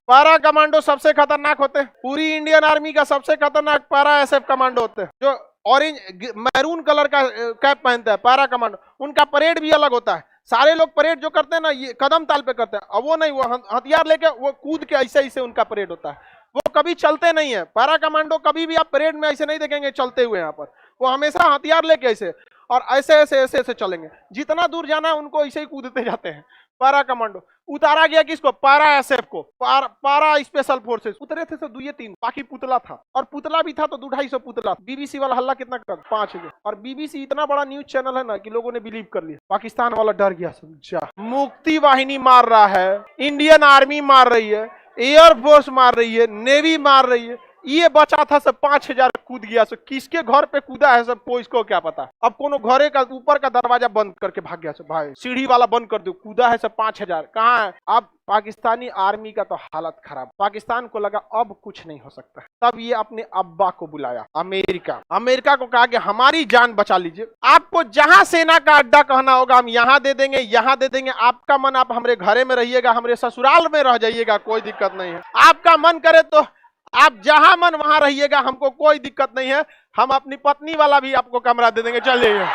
पैरा कमांडो सबसे खतरनाक होते हैं, पूरी इंडियन आर्मी का सबसे खतरनाक पैरा एसएफ कमांडो होते हैं, जो ऑरेंज मैरून कलर का कैप पहनते हैं पैरा कमांडो। उनका परेड भी अलग होता है। सारे लोग परेड जो करते हैं ना, ये कदम ताल पे करते हैं, अब वो नहीं, वो हथियार लेके वो कूद के ऐसे ऐसे उनका परेड होता है। वो कभी चलते नहीं है पैरा कमांडो, कभी भी आप परेड में ऐसे नहीं देखेंगे चलते हुए। यहाँ पर वो हमेशा हथियार लेके ऐसे और ऐसे ऐसे ऐसे ऐसे चलेंगे, जितना दूर जाना है उनको ऐसे ही कूदते जाते हैं। पैरा कमांडो उतारा गया किसको, पैरा एसएफ को। पैरा स्पेशल फोर्सेस उतरे थे तो 2-3, बाकी पुतला था, और पुतला भी था तो 200-250 पुतला। बीबीसी वाला हल्ला कितना कर 5,000, और बीबीसी इतना बड़ा न्यूज चैनल है ना कि लोगों ने बिलीव कर लिया। पाकिस्तान वाला डर गया, समझा। मुक्ति वाहिनी मार रहा है, इंडियन आर्मी मार रही है, एयरफोर्स मार रही है, नेवी मार रही है, ये बचा था सब 5000 कूद गया। सब किसके घर पे कूदा है सब को इसको क्या पता। अब कोनो घरे का ऊपर का दरवाजा बंद करके भाग गया सब, भाई सीढ़ी वाला बंद कर दो, कूदा है सब 5000। कहाँ है? अब पाकिस्तानी आर्मी का तो हालत खराब। पाकिस्तान को लगा अब कुछ नहीं हो सकता, तब ये अपने अब्बा को बुलाया, अमेरिका को कहा कि हमारी जान बचा लीजिए, आपको जहां सेना का अड्डा कहना होगा हम यहाँ दे देंगे, यहाँ दे देंगे। आपका मन, आप हमारे घरे में रहिएगा, हमारे ससुराल में रह जाइएगा, कोई दिक्कत नहीं है। आपका मन करे तो आप जहां मन वहां रहिएगा, हमको कोई दिक्कत नहीं है। हम अपनी पत्नी वाला भी आपको कमरा दे देंगे, चल जाइए।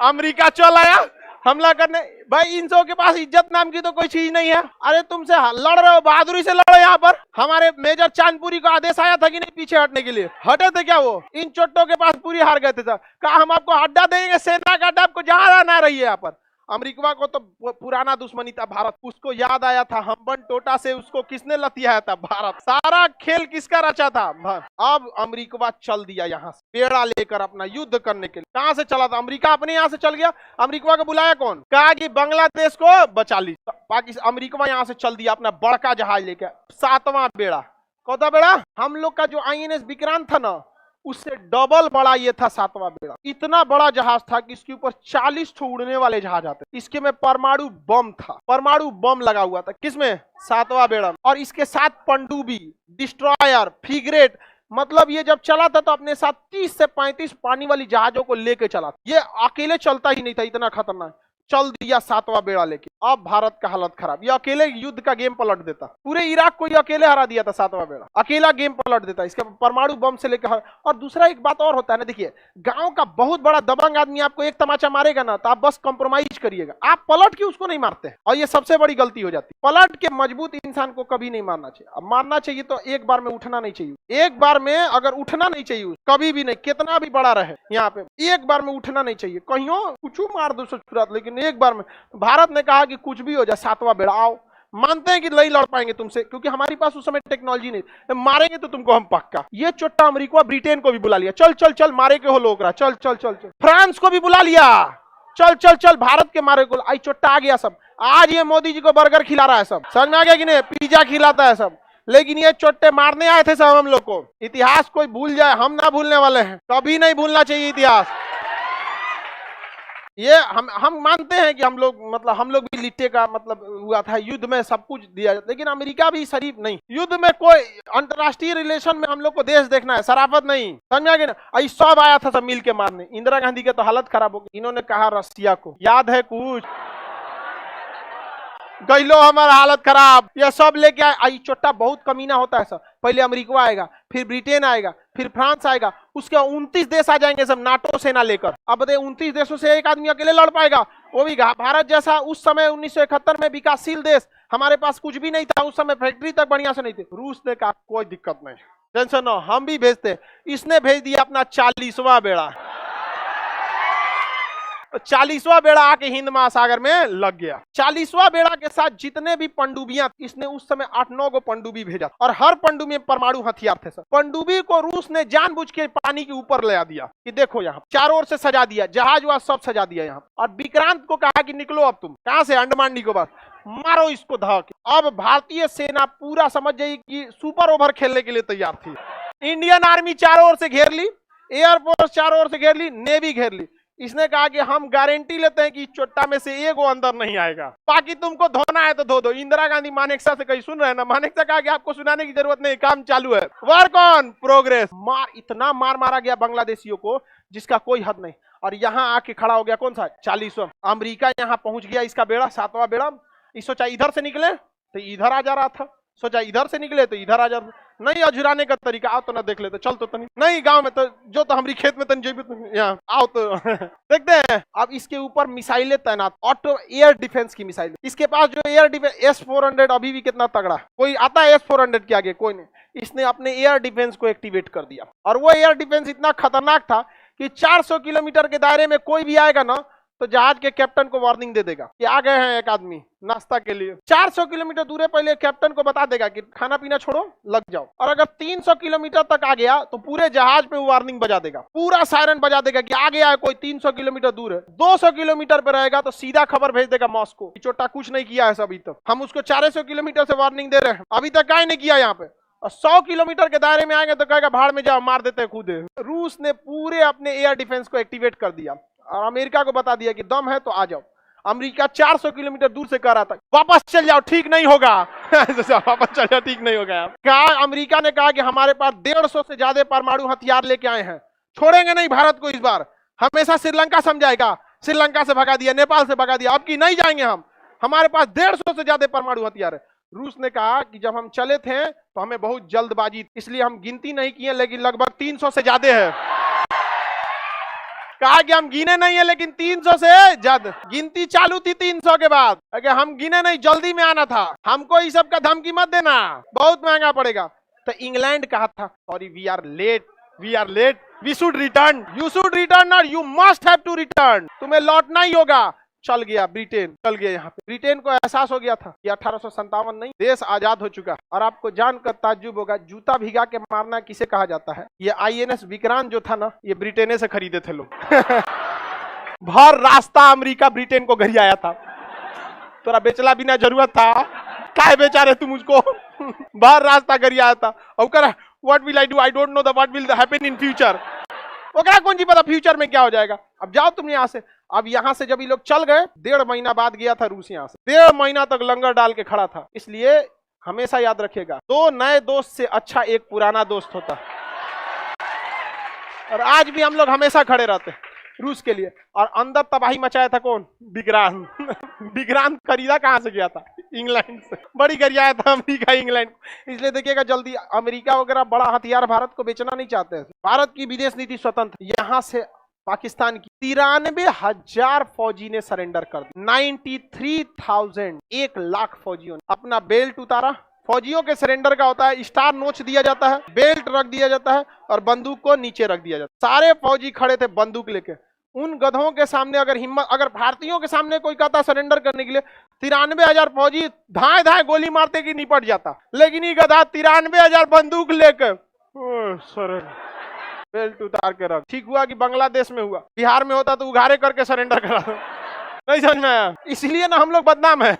अमेरिका चल आया हमला करने। भाई इन सब के पास इज्जत नाम की तो कोई चीज नहीं है। अरे तुमसे लड़ रहे हो, बहादुरी से लड़ो। यहाँ पर हमारे मेजर चांदपुरी का आदेश आया था कि नहीं पीछे हटने के लिए, हटे थे क्या? वो इन चोटों के पास पूरी हार गए थे सर। कहा हम आपको अड्डा देंगे, सेना का अड्डा, आपको जहां रहना रहिए। यहाँ पर अमेरिका को तो पुराना दुश्मनी था भारत, उसको याद आया था हम्बन टोटा से उसको किसने लतियाया था, भारत। सारा खेल किसका रचा था? अब अमेरिका चल दिया यहाँ से बेड़ा लेकर अपना युद्ध करने के लिए। कहां से चला था? अमेरिका अपने यहाँ से चल गया। अमेरिका को बुलाया कौन? कहा कि बांग्लादेश को बचा ली। पाकिस्तान अमेरिका यहाँ से चल दिया अपना बड़का जहाज लेकर, 7वां बेड़ा। कौन सा बेड़ा? हम लोग का जो INS विक्रांत था ना, उससे डबल बड़ा ये था 7वां बेड़ा। इतना बड़ा जहाज था कि इसके ऊपर 40 ठो उड़ने वाले जहाज आते। इसके में परमाणु बम था, परमाणु बम लगा हुआ था। किसमें? 7वां बेड़ा। और इसके साथ पनडुब्बी, डिस्ट्रॉयर, फ्रिगेट, मतलब ये जब चला था तो अपने साथ 30 से 35 पानी वाली जहाजों को लेके चला। ये अकेले चलता ही नहीं था, इतना खतरनाक। चल दिया 7वां बेड़ा लेके। अब भारत का हालत खराब, ये अकेले युद्ध का गेम पलट देता। पूरे इराक को ये अकेले हरा दिया था 7वां बेड़ा, अकेला गेम पलट देता इसका परमाणु बम से लेकर। और दूसरा एक बात और होता है ना, देखिए गांव का बहुत बड़ा दबंग आदमी आपको एक तमाचा मारेगा ना तो आप बस कंप्रोमाइज करिएगा, आप पलट के उसको नहीं मारते। और ये सबसे बड़ी गलती हो जाती है। पलट के मजबूत इंसान को कभी नहीं मारना चाहिए। अब मारना चाहिए तो एक बार में उठना नहीं चाहिए। एक बार में अगर उठना नहीं चाहिए कभी भी नहीं, कितना भी बड़ा रहे यहाँ पे, एक बार में उठना नहीं चाहिए। कहीं कुछ मार दो ससुरात, लेकिन एक बार में। भारत ने कहा कि कुछ भी हो जाए 7वां बेड़ा आओ। मानते हैं कि नहीं लड़ पाएंगे तुमसे, क्योंकि हमारे पास उस समय टेक्नोलॉजी नहीं। मारेंगे तो तुमको हम पक्का। ये चोट्टा अमेरिका ब्रिटेन को भी बुला लिया, चल चल चल मारे के हो लोग, चल चल चल चल। फ्रांस को भी बुला लिया, चल चल चल भारत के मारे को। आई चोट्टा आ गया सब। आज ये मोदी जी को बर्गर खिला रहा है सब, समझ में आ गया कि नहीं? पिज्जा खिलाता है सब। लेकिन ये चोट्टे मारने आए थे सब हम लोग को। इतिहास कोई भूल जाए, हम ना भूलने वाले हैं, कभी नहीं भूलना चाहिए इतिहास। ये हम मानते हैं कि हम लोग भी लिट्टे का मतलब हुआ था, युद्ध में सब कुछ दिया, लेकिन अमेरिका भी शरीफ नहीं। युद्ध में कोई अंतर्राष्ट्रीय रिलेशन में हम लोग को देश देखना है, शराफत नहीं, समझा कि ना? सब आया था सब मिल के मारने। इंदिरा गांधी के तो हालत खराब हो गई। इन्होंने कहा रसिया को, याद है कुछ? गईलो हमारा हालत खराब, ये सब लेके आई। चोट्टा बहुत कमीना होता है सब। पहले अमेरिका आएगा, फिर ब्रिटेन आएगा, फिर फ्रांस आएगा, उसके 29 देश आ जाएंगे सब नाटो सेना लेकर। अब बताइए 29 देशों से एक आदमी अकेले लड़ पाएगा? वो भी भारत जैसा उस समय 1971 में विकासशील देश, हमारे पास कुछ भी नहीं था उस समय, फैक्ट्री तक बढ़िया से नहीं थे। रूस ने कहा कोई दिक्कत नहीं, टेंशन न, हम भी भेजते। इसने भेज दिया अपना 40वां बेड़ा। 40वां बेड़ा आके हिंद महासागर में लग गया। 40वां बेड़ा के साथ जितने भी पनडुब्बियां, इसने उस समय 8-9 गो पनडुब्बी भेजा और हर पनडुब्बी में परमाणु हथियार थे सर। पनडुब्बी को रूस ने जानबूझ के पानी के ऊपर ले आ दिया कि देखो यहाँ चारों ओर से सजा दिया, जहाज वहाज सब सजा दिया यहाँ। और विक्रांत को कहा कि निकलो अब तुम कहां से, अंडमान निकोबार, मारो इसको धक। अब भारतीय सेना पूरा समझ गई कि सुपर ओवर खेलने के लिए तैयार थी। इंडियन आर्मी चारों ओर से घेर ली, एयरफोर्स चारों ओर से घेर ली, नेवी घेर ली। इसने कहा कि हम गारंटी लेते हैं कि चोट्टा में से एक वो अंदर नहीं आएगा, बाकी तुमको धोना है तो धो दो। इंदिरा गांधी मानेकशा से कहीं सुन रहे हैं ना, मानेकशा कहा कि आपको सुनाने की जरूरत नहीं, काम चालू है, वर्क ऑन प्रोग्रेस। इतना मार मारा गया बांग्लादेशियों को जिसका कोई हद नहीं। और यहाँ आके खड़ा हो गया कौन सा, 40वां। अमेरिका यहाँ पहुंच गया, इसका बेड़ा 7वां बेड़ा। इस सोचा इधर से निकले तो इधर आ जा रहा था, सोचा इधर से निकले तो इधर आ जा रहा, नहीं अझुराने का तरीका, आओ तो ना देख लेते, चल तो तनी नहीं गांव में तो जो तो हमारी खेत में तनी जेबी यहाँ आओ तो देखते हैं। अब इसके ऊपर मिसाइलें तैनात, ऑटो एयर डिफेंस की मिसाइल। इसके पास जो एयर डिफेंस S-400 अभी भी कितना तगड़ा, कोई आता है S-400 के आगे, कोई नहीं। इसने अपने एयर डिफेंस को एक्टिवेट कर दिया और वो एयर डिफेंस इतना खतरनाक था कि 400 किलोमीटर के दायरे में कोई भी आएगा ना तो जहाज के कैप्टन को वार्निंग दे देगा कि आ गए हैं एक आदमी नाश्ता के लिए। 400 किलोमीटर दूर पहले कैप्टन को बता देगा कि खाना पीना छोड़ो लग जाओ। और अगर 300 किलोमीटर तक आ गया तो पूरे जहाज पे वार्निंग बजा देगा, पूरा सायरन बजा देगा कि आ गया है कोई, 300 किलोमीटर दूर है। 200 किलोमीटर पे रहेगा तो सीधा खबर भेज देगा मॉस्को, चोटा कुछ नहीं किया है अभी तक, हम उसको 400 किलोमीटर से वार्निंग दे रहे हैं, अभी तक क्या नहीं किया यहाँ पे। और 100 किलोमीटर के दायरे में आएंगे तो कहेगा भाड़ में जाओ, मार देते खुद। रूस ने पूरे अपने एयर डिफेंस को एक्टिवेट कर दिया और अमेरिका को बता दिया कि दम है तो आ जाओ। अमेरिका 400 किलोमीटर दूर से कह रहा था वापस चल जाओ, ठीक नहीं होगा वापस चल जाओ, ठीक नहीं होगा। कहा अमेरिका ने कहा कि हमारे पास 150 से ज्यादा परमाणु हथियार लेके आए हैं, छोड़ेंगे नहीं भारत को इस बार, हमेशा श्रीलंका समझाएगा, श्रीलंका से भगा दिया, नेपाल से भगा दिया, अब की नहीं जाएंगे हम, हमारे पास 150 से ज्यादा परमाणु हथियार है। रूस ने कहा कि जब हम चले थे तो हमें बहुत जल्दबाजी, इसलिए हम गिनती नहीं किए, लेकिन लगभग 300 से ज्यादा है। कहा कि हम गिने नहीं है लेकिन 300 से ज्यादा, गिनती चालू थी 300 के बाद, अगर हम गिने नहीं, जल्दी में आना था, हमको इस सब का धमकी मत देना, बहुत महंगा पड़ेगा। तो इंग्लैंड कहा था sorry we are late, we should return, you should return और you must have to return, तुम्हें लौटना ही होगा। चल गया ब्रिटेन, चल गया यहाँ पे। ब्रिटेन को एहसास हो गया था कि 1857 नहीं, देश आजाद हो चुका। और आपको जानकर ताज्जुब होगा, जूता भिगा के मारना किसे कहा जाता है? ये INS विक्रांत जो था ना, ये ब्रिटेन से खरीदे थे लोग भर रास्ता अमेरिका ब्रिटेन को घरी आया था, तोरा बेचला बिना जरूरत था, काय बेचा रहे तुम उसको भर रास्ता घरी आया था। और कह रहा what will I do, I don't know the what will happen in future, वो कह कौन जी पता फ्यूचर में क्या हो जाएगा, अब जाओ तुम यहाँ से। अब यहाँ से जब ये लोग चल गए, 1.5 महीना बाद गया था रूस, यहाँ से 1.5 महीना तक लंगर डाल के खड़ा था। इसलिए हमेशा याद रखिएगा, 2 नए दोस्त से अच्छा एक पुराना दोस्त होता है। और आज भी हम लोग हमेशा खड़े रहते हैं रूस के लिए। और अंदर तबाही मचाया था कौन? विक्रांत विक्रांत खरीदा कहाँ से गया था? इंग्लैंड से, बड़ी गरियाया था अमेरिका इंग्लैंड। इसलिए देखिएगा जल्दी अमेरिका वगैरह बड़ा हथियार भारत को बेचना नहीं चाहते हैं। भारत की विदेश नीति स्वतंत्र। यहाँ से पाकिस्तान की 93,000 फौजी ने सरेंडर कर दिया, 93,000, 1 लाख फौजियों ने अपना बेल्ट उतारा। फौजियों के सरेंडर का होता है स्टार नोच दिया जाता है, बेल्ट रख दिया जाता है और बंदूक को नीचे रख दिया जाता है। सारे फौजी खड़े थे बंदूक लेके। उन गधों के सामने अगर हिम्मत, अगर भारतीयों के सामने कोई कहता सरेंडर करने के लिए, 93,000 फौजी धाए धाए गोली मारते कि निपट जाता, लेकिन ये गधा 93,000 बंदूक लेकर बेल्ट उतार के रख। ठीक हुआ कि बांग्लादेश में हुआ, बिहार में होता तो उघारे करके सरेंडर करा दो। नहीं समझ में आया? इसलिए ना हम लोग बदनाम है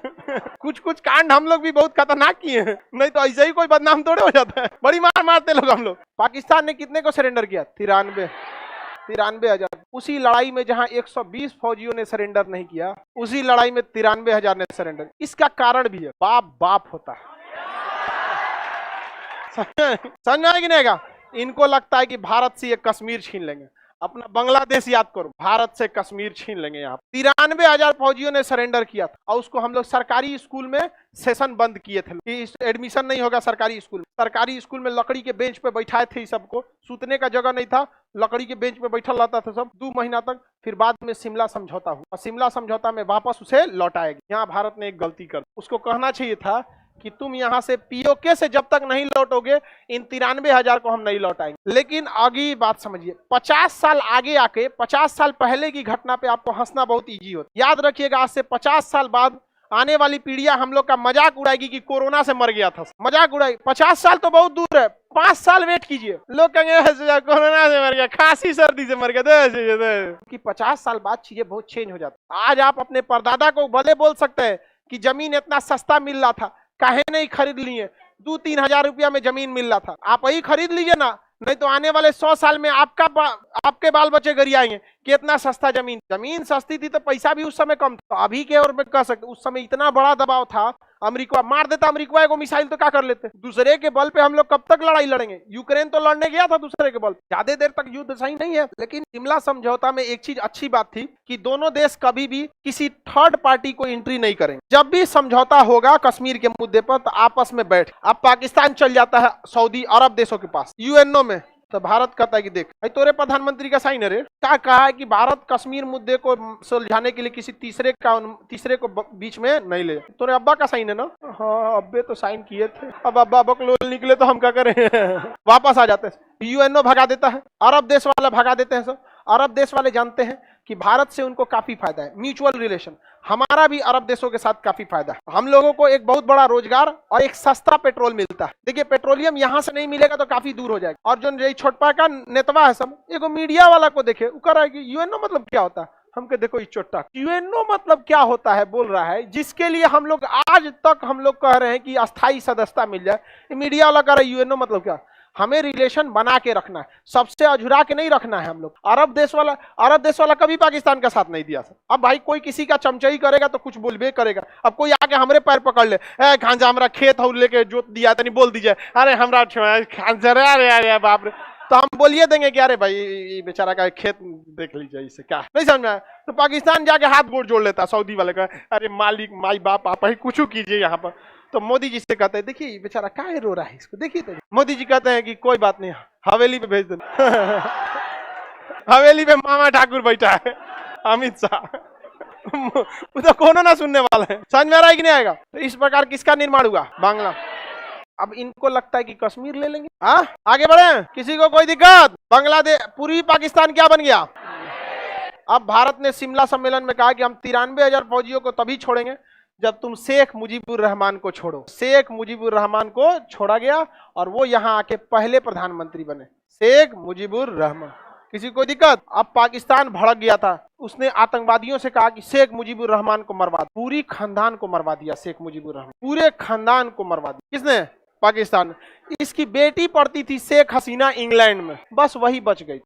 कुछ कुछ कांड हम लोग भी बहुत खतरनाक किए हैं, नहीं तो ऐसे ही कोई बदनाम थोड़े हो जाता है। बड़ी मार मारते लोग हम लोग। पाकिस्तान ने कितने को सरेंडर किया? 93,000। उसी लड़ाई में जहां 120 फौजियों ने सरेंडर नहीं किया, उसी लड़ाई में 93,000 ने सरेंडर। इसका कारण भी है, बाप होता है। समझ में आएगी नहीं? इनको लगता है कि भारत से ये कश्मीर छीन लेंगे। अपना बांग्लादेश याद करो, भारत से कश्मीर छीन लेंगे। यहाँ 93,000 फौजियों ने सरेंडर किया था और उसको हम लोग सरकारी स्कूल में सेशन बंद किए थे कि एडमिशन नहीं होगा सरकारी स्कूल में। सरकारी स्कूल में लकड़ी के बेंच पे बैठाए थे, सबको सूतने का जगह नहीं था, लकड़ी के बेंच पे बैठा रहता था सब 2 महीना तक। फिर बाद में शिमला समझौता हुआ और शिमला समझौता में वापस उसे लौटाया गया। यहाँ भारत ने एक गलती कर, उसको कहना चाहिए था कि तुम यहाँ से पीओके से जब तक नहीं लौटोगे इन 93,000 को हम नहीं लौटाएंगे। लेकिन आगे बात समझिए, 50 साल आगे आके 50 साल पहले की घटना पे आपको हंसना बहुत ईजी होता है। याद रखिएगा, आज से 50 साल बाद आने वाली पीढ़ियां हम लोग का मजाक उड़ाएगी कि कोरोना से मर गया था, मजाक उड़ाएगी। 50 साल तो बहुत दूर है, 5 साल वेट कीजिए, लोग कहेंगे कोरोना से मर गया, खांसी सर्दी से मर गया। कि 50 साल बाद चीजें बहुत चेंज हो जाती। आज आप अपने परदादा को भले बोल सकते हैं कि जमीन इतना सस्ता मिल रहा था, काहे नहीं खरीद लिए, 2-3 हजार रुपया में जमीन मिल रहा था, आप वही खरीद लीजिए ना, नहीं तो आने वाले 100 साल में आपके बाल बच्चे गरियाएंगे कि इतना सस्ता जमीन सस्ती थी तो पैसा भी उस समय कम था। अभी के और में कह सकते उस समय इतना बड़ा दबाव था, अमेरिका मार देता, अमेरिका को मिसाइल तो क्या कर लेते। दूसरे के बल पे हम लोग कब तक लड़ाई लड़ेंगे? यूक्रेन तो लड़ने गया था दूसरे के बल, ज्यादा देर तक युद्ध सही नहीं है। लेकिन शिमला समझौता में एक चीज अच्छी बात थी कि दोनों देश कभी भी किसी थर्ड पार्टी को एंट्री नहीं करेंगे। जब भी समझौता होगा कश्मीर के मुद्दे पर तो आपस में बैठ, अब पाकिस्तान चल जाता है सऊदी अरब देशों के पास यूएनओ में, तो भारत कहता है कि देख भाई तोरे प्रधानमंत्री का साइन है रे, क्या कहा है कि भारत कश्मीर मुद्दे को सुलझाने के लिए किसी तीसरे को बीच में नहीं ले। तोरे अब्बा का साइन है ना? हाँ अब्बे तो साइन किए थे, अब अब्बा बकलोल निकले तो हम क्या करें वापस आ जाते हैं। यूएनओ भगा देता है, अरब देश वाला भगा देते हैं सब। अरब देश वाले जानते हैं कि भारत से उनको काफी फायदा है, म्यूचुअल रिलेशन, हमारा भी अरब देशों के साथ काफी फायदा है। हम लोगों को एक बहुत बड़ा रोजगार और एक सस्ता पेट्रोल मिलता है। देखिए पेट्रोलियम यहाँ से नहीं मिलेगा तो काफी दूर हो जाएगा। और जो छोटपा का नेतवा है सब, एगो मीडिया वाला को देखे वो कह रहा है कि यूएनओ मतलब क्या होता है। हम के देखो इस चोटा यूएनओ मतलब क्या होता है बोल रहा है, जिसके लिए हम लोग आज तक हम लोग कह रहे हैं कि अस्थायी सदस्यता मिल जाए। मीडिया वाला कह रहा है यूएनओ मतलब क्या। हमें रिलेशन बना के रखना है, सबसे अझुरा के नहीं रखना है हम लोग। अरब देश वाला कभी पाकिस्तान का साथ नहीं दिया सर। अब भाई कोई किसी का चमचाई करेगा तो कुछ बोलबे करेगा। अब कोई आके हमरे पैर पकड़ ले, खांजा हमारा खेत हो लेके जोत दिया तनी बोल दीजिए, अरे हमरा खांजा अरे बाप रे, तो हम बोलिए देंगे कि अरे भाई बेचारा का खेत देख लीजिए, इससे क्या नहीं समझ में आया। तो पाकिस्तान जाके हाथ गोड़ जोड़ लेता सऊदी वाले का, अरे मालिक माई बाप आप ही कुछ कीजिए यहाँ पर। तो मोदी जी से कहते हैं देखिए बेचारा काहे रो रहा है इसको, देखिए तो। मोदी जी कहते हैं कि कोई बात नहीं, हवेली पे भेज देना हवेली पे मामा ठाकुर बैठा है, अमित शाह वो तो कोनो ना सुनने वाला है। समझ में आ रहा है कि नहीं आएगा? तो इस प्रकार किसका निर्माण हुआ? बांग्ला। अब इनको लगता है कि कश्मीर ले लेंगे। हाँ आगे बढ़े, किसी को कोई दिक्कत? बांग्लादेश पूर्वी पाकिस्तान क्या बन गया? अब भारत ने शिमला सम्मेलन में कहा कि हम 93,000 फौजियों को तभी छोड़ेंगे जब तुम शेख मुजीबुर रहमान को छोड़ो। शेख मुजीबुर रहमान को छोड़ा गया और वो यहाँ आके पहले प्रधानमंत्री बने, शेख मुजीबुर रहमान। किसी को दिक्कत? अब पाकिस्तान भड़क गया था, उसने आतंकवादियों से कहा कि शेख मुजीबुर रहमान को मरवा, पूरी खानदान को मरवा दिया। शेख मुजीबुर रहमान पूरे खानदान को मरवा दिया। किसने? पाकिस्तान। इसकी बेटी पढ़ती थी शेख हसीना इंग्लैंड में, बस वही बच गई।